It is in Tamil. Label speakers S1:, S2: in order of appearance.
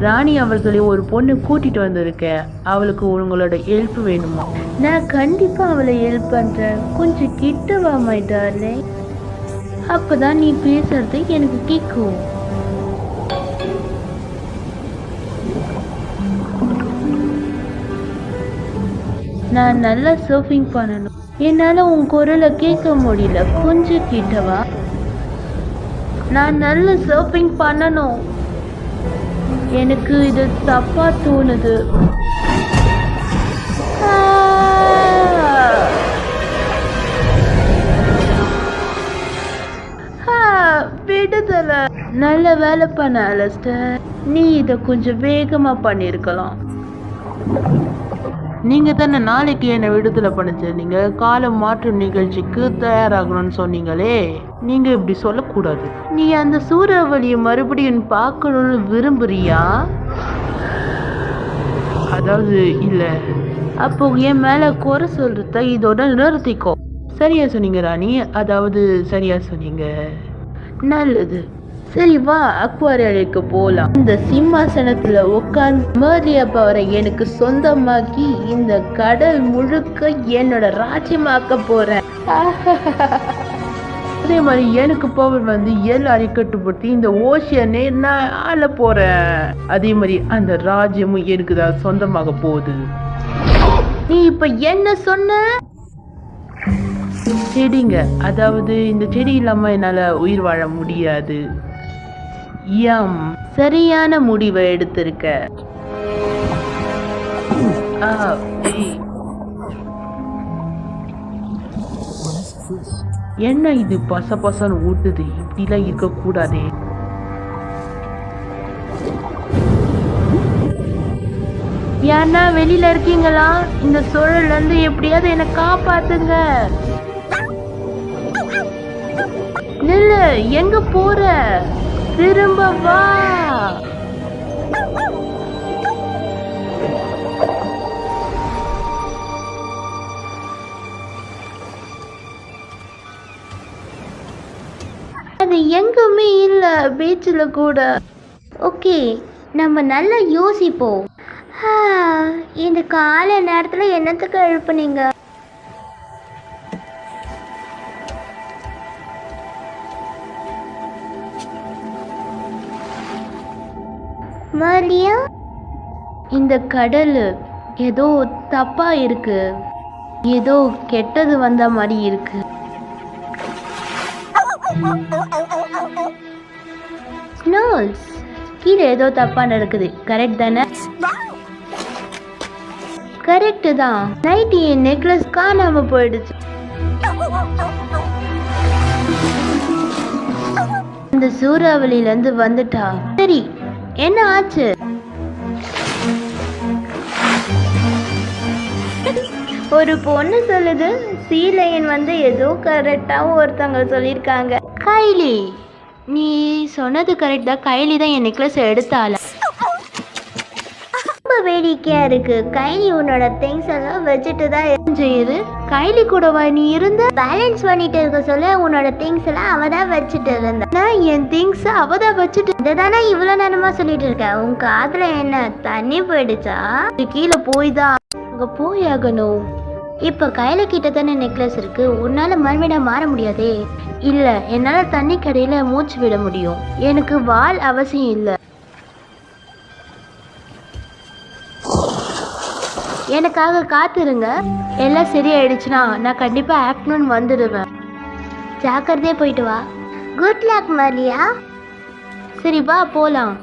S1: ராணி அவர்களை ஒரு பொண்ணு கூட்டிட்டு வந்திருக்கேன். அவளுக்கு உங்களோட ஹெல்ப் வேணுமா? நான் கண்டிப்பா அவளை ஹெல்ப் பண்றேன். கொஞ்சம் கிட்ட வா மை டார்லிங். அப்பதான் நீ பேசுறது எனக்கு கேட்கும். நான் நல்லா சர்ஃபிங் பண்ணணும். என்னால உன் குரலை கேட்க முடியல. கொஞ்சம் கிட்டவா. நான் நல்ல சர்ஃபிங் பண்ணணும். எனக்கு இது தப்பா தோணுது. விடுதலை. நல்ல வேலை பண்ண அலஸ்டர். நீ இதை கொஞ்சம் வேகமா பண்ணிருக்கலாம். நீங்க தானே நாளைக்கு என்ன விடுதலை பண்ணுச்சு. நீங்க காலம் மாற்றும் நிகழ்ச்சிக்கு தயாராகணும்னு சொன்னீங்களே. நீங்க இப்படி சொல்லக்கூடாது. நீ அந்த சூறாவளியை மறுபடியும் பார்க்கணும்னு விரும்புறியா? அதாவது இல்ல. அப்போ என் மேல குறை சொல்றத இதோட நிறுத்திக்கோ. சரியா சொன்னீங்க ராணி. அதாவது சரியா சொன்னீங்க. நல்லது. சரி வா, அக்வாரியலுக்கு போலாம். இந்த சிம்மாசனத்துல உட்கார்ந்து மர்லியா பவரை எனக்கு சொந்தமாக்கி இந்த கடல் முழுக்க என்னோட ராஜ்யமாக்க போறேன். அதே மாதிரி எனக்கு பவர் வந்து எல்லாரையும் கட்டுப்படுத்தி இந்த ஓஷியனே நான் ஆள போறேன். அதே மாதிரி அந்த ராஜ்யமும் எனக்கு தான் சொந்தமாக போகுது. நீ இப்ப என்ன சொன்ன? செடிங்க, அதாவது இந்த செடி இல்லாம என்னால உயிர் வாழ முடியாது. சரியான முடிவை எடுத்திருக்க. என்ன இது பச பசன்னு ஊட்டுது? இப்படிலாம் இருக்க கூடாதே. யாருன்னா வெளியில இருக்கீங்களா? இந்த சூழல்ல இருந்து எப்படியாவது என்ன காப்பாத்துங்க. நில்லு, எங்க போற? திரும்ப வா. அது எங்குமே இல்ல, பீச்சில் கூட. ஓகே, நம்ம நல்லா யோசிப்போம். இந்த காலை நேரத்துல என்னத்துக்கு எழுப்புனீங்க? மர்லியா, இந்த கடல் ஏதோ தப்பா இருக்கு. ஏதோ கெட்டது வந்த மாதிரி இருக்கு. ஸ்னோல்ஸ், கீழே ஏதோ தப்பா நடக்குது. கரெக்ட் தானே? கரெக்ட் தான். நைட் என் நெக்லஸ் காணாம போயிடுச்சு. இந்த சூறாவளியில இருந்து வந்துட்டா. சரி, என்ன ஆச்சு? ஒரு பொண்ணு சொல்லுது சீலையன் வந்து ஏதோ கரெக்டா ஒருத்தவங்க சொல்லியிருக்காங்க. கைலி, நீ சொன்னது கரெக்ட் தான். கைலி தான் என் நெக்லஸ் எடுத்தால. ரொம்ப வேடிக்கையா இருக்கு. கைலி உன்னோட திங்ஸ் எல்லாம் வச்சுட்டு தான் செய்யுது. கைலி கூடவா நீ இருந்த? பேலன்ஸ் பண்ணிட்டு இருக்க சொல்ல உன்னோட திங்ஸ் எல்லாம் அவ தான் வச்சுட்டு இருந்தா. நான் என் திங்ஸ் அவ தான் வச்சுட்டு இதானே இவ்வளவு நேரமா சொல்லிட்டு இருக்க. உன் காதுல என்ன தண்ணி போயிடுச்சா? கீழே போய்தான் அங்க போயாகணும். இப்ப கையில கிட்ட தானே நெக்லஸ் இருக்கு. உன்னால மறுபடியும் மாற முடியாதே. இல்ல, என்னால தண்ணி கடையில மூச்சு விட முடியும். எனக்கு வால் அவசியம் இல்ல. எனக்காக காத்துருங்க. எல்லாம் சரியாயிடுச்சுன்னா நான் கண்டிப்பா ஆஃப்டர்நூன் வந்துடுவேன். ஜாக்கிரதையா போயிட்டு வா. Good luck Marliya. சரி வா போலாம்.